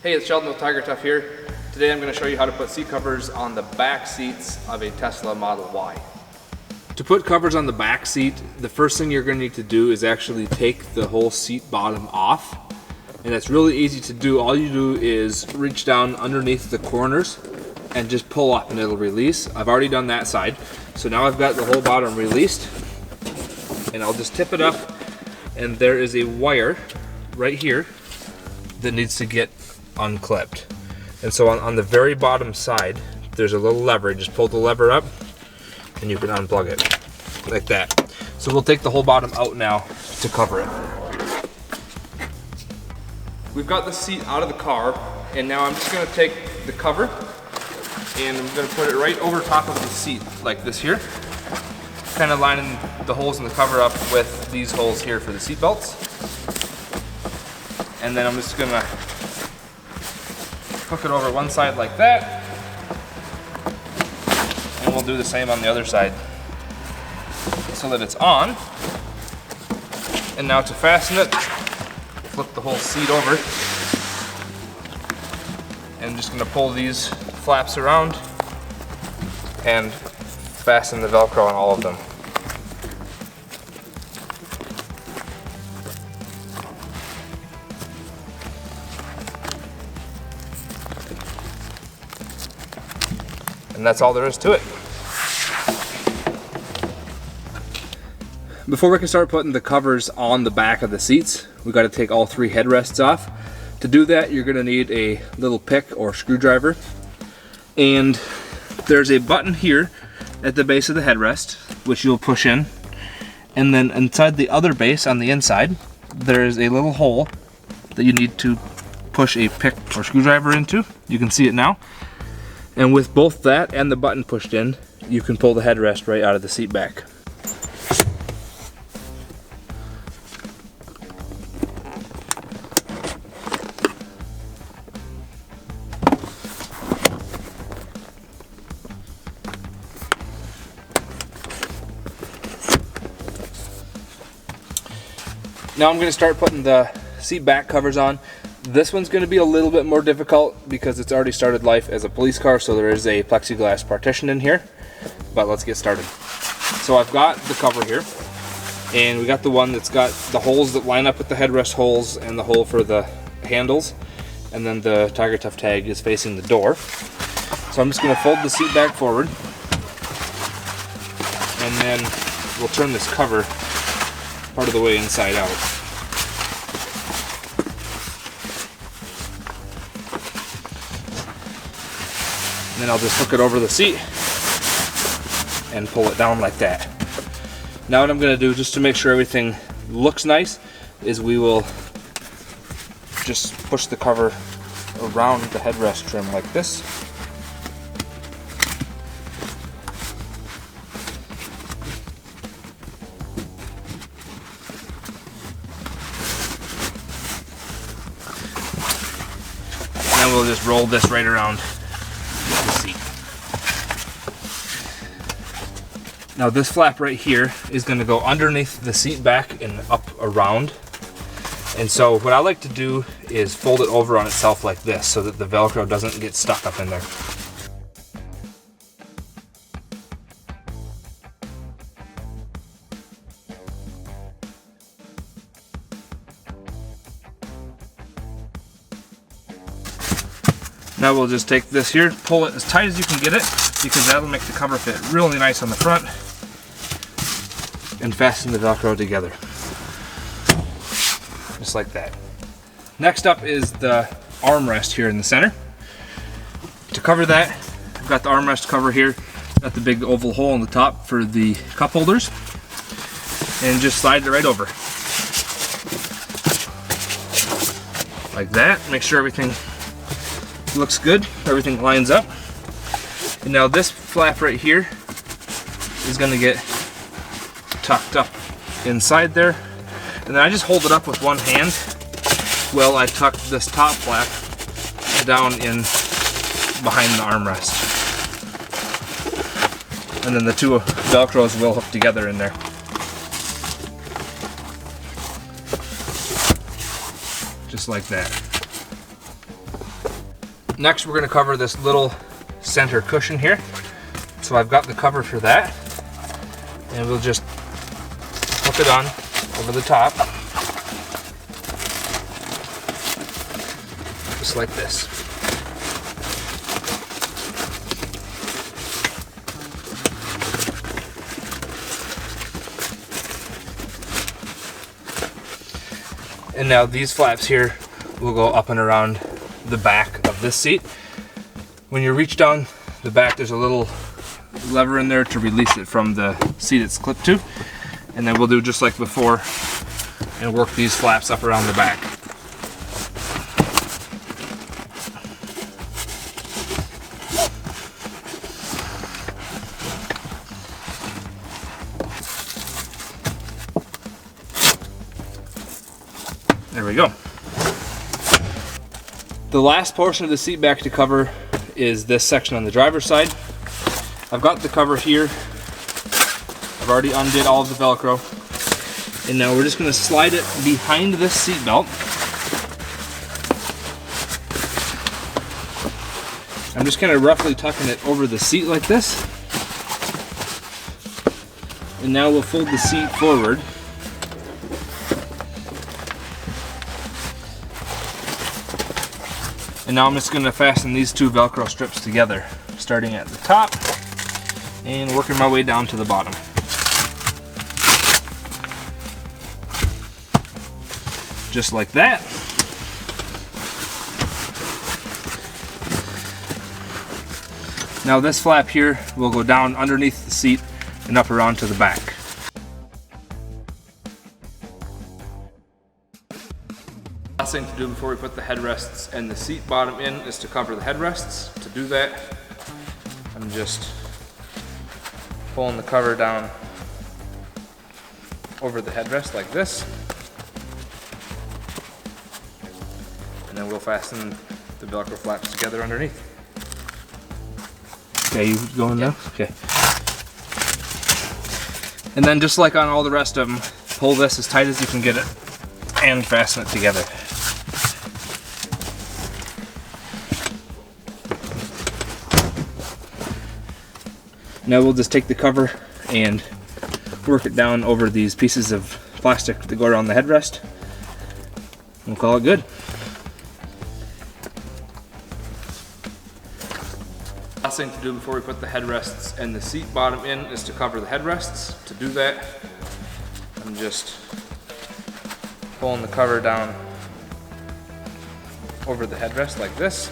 Hey, it's Sheldon with Tiger Tough here. Today I'm going to show you how to put seat covers on the back seats of a Tesla Model Y. To put covers on the back seat, the first thing you're going to need to do is actually take the whole seat bottom off. And it's really easy to do. All you do is reach down underneath the corners and just pull up and it'll release. I've already done that side. So now I've got the whole bottom released. And I'll just tip it up, and there is a wire right here that needs to get unclipped. And so on the very bottom side, there's a little lever. Just pull the lever up and you can unplug it like that. So we'll take the whole bottom out now to cover it. We've got the seat out of the car, and now I'm just going to take the cover and I'm going to put it right over top of the seat like this here, kind of lining the holes in the cover up with these holes here for the seat belts. And then I'm just going to hook it over one side like that, and we'll do the same on the other side so that it's on. And now to fasten it, flip the whole seat over, and I'm just going to pull these flaps around and fasten the Velcro on all of them. And that's all there is to it. Before we can start putting the covers on the back of the seats, we got to take all three headrests off. To do that, you're going to need a little pick or screwdriver. And there's a button here at the base of the headrest, which you'll push in. And then inside the other base on the inside, there's a little hole that you need to push a pick or screwdriver into. You can see it now. And with both that and the button pushed in, you can pull the headrest right out of the seat back. Now I'm going to start putting the seat back covers on. This one's going to be a little bit more difficult because it's already started life as a police car, so there is a plexiglass partition in here. But let's get started. So I've got the cover here, and we got the one that's got the holes that line up with the headrest holes and the hole for the handles, and then the Tiger Tough tag is facing the door. So I'm just going to fold the seat back forward, and then we'll turn this cover part of the way inside out. And then I'll just hook it over the seat and pull it down like that. Now what I'm going to do, just to make sure everything looks nice, is we will just push the cover around the headrest trim like this. And then we'll just roll this right around the seat. Now this flap right here is going to go underneath the seat back and up around. And so what I like to do is fold it over on itself like this so that the Velcro doesn't get stuck up in there. Now we'll just take this here, pull it as tight as you can get it, because that'll make the cover fit really nice on the front, and fasten the Velcro together. Just like that. Next up is the armrest here in the center. To cover that, I've got the armrest cover here, got the big oval hole in the top for the cup holders, and just slide it right over. Like that, make sure everything looks good, everything lines up. And now this flap right here is going to get tucked up inside there, and then I just hold it up with one hand while I tuck this top flap down in behind the armrest, and then the two Velcros will hook together in there. Just like that. Next, we're going to cover this little center cushion here. So I've got the cover for that, and we'll just hook it on over the top, just like this. And now these flaps here will go up and around the back of this seat. When you reach down the back, there's a little lever in there to release it from the seat it's clipped to. And then we'll do just like before and work these flaps up around the back. There we go. The last portion of the seat back to cover is this section on the driver's side. I've got the cover here. I've already undid all of the Velcro. And now we're just going to slide it behind this seat belt. I'm just kind of roughly tucking it over the seat like this. And now we'll fold the seat forward. And now I'm just going to fasten these two Velcro strips together, starting at the top and working my way down to the bottom. Just like that. Now this flap here will go down underneath the seat and up around to the back. Last thing to do before we put the headrests and the seat bottom in is to cover the headrests. To do that, I'm just pulling the cover down over the headrest like this. And then we'll fasten the Velcro flaps together underneath. Okay, you going now? Okay. And then just like on all the rest of them, pull this as tight as you can get it and fasten it together. Now we'll just take the cover and work it down over these pieces of plastic that go around the headrest. We'll call it good. Last thing to do before we put the headrests and the seat bottom in is to cover the headrests. To do that, I'm just pulling the cover down over the headrest like this.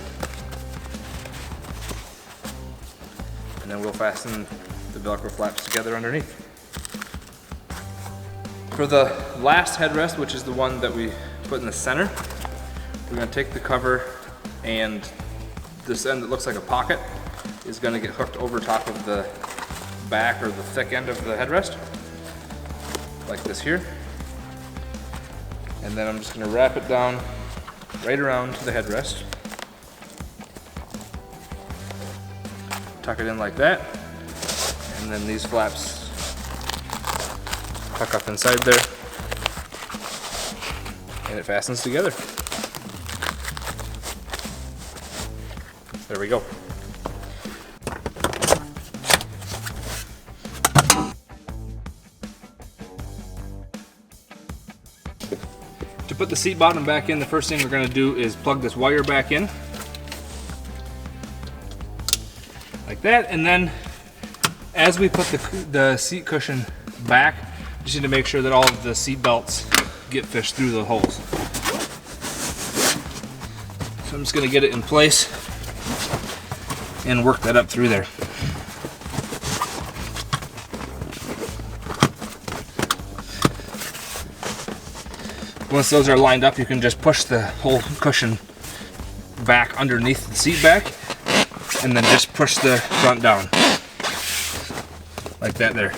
And then we'll fasten the Velcro flaps together underneath. For the last headrest, which is the one that we put in the center, we're going to take the cover, and this end that looks like a pocket is going to get hooked over top of the back or the thick end of the headrest, like this here. And then I'm just going to wrap it down right around to the headrest. Tuck it in like that, and then these flaps tuck up inside there, and it fastens together. There we go. To put the seat bottom back in, the first thing we're going to do is plug this wire back in. Like that, and then as we put the seat cushion back, just need to make sure that all of the seat belts get fished through the holes. So I'm just going to get it in place and work that up through there. Once those are lined up, you can just push the whole cushion back underneath the seat back, and then just push the front down like that there.